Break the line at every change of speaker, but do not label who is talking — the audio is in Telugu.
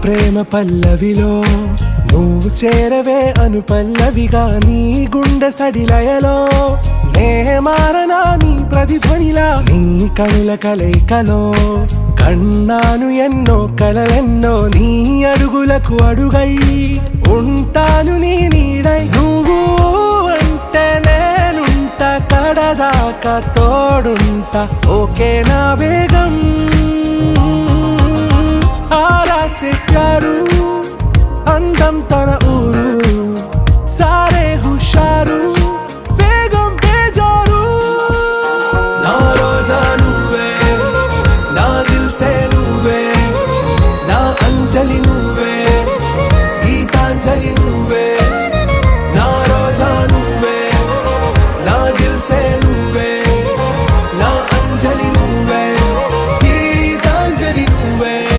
ప్రేమ పల్లవిలో నువ్వు చేరవే అను పల్లవిగా నీ గుండె సడిలయలో నే మారనా నీ ప్రతిధ్వనిలా నీ కనుల కలయికలో కన్నాను ఎన్నో కలలెన్నో నీ అడుగులకు అడుగై ఉంటాను నీ నీడై నువ్వు అంటే నేనుంట కడదాకా తోడుంటా ఓకే నా బేగం ఆరా से प्यारू అందం తన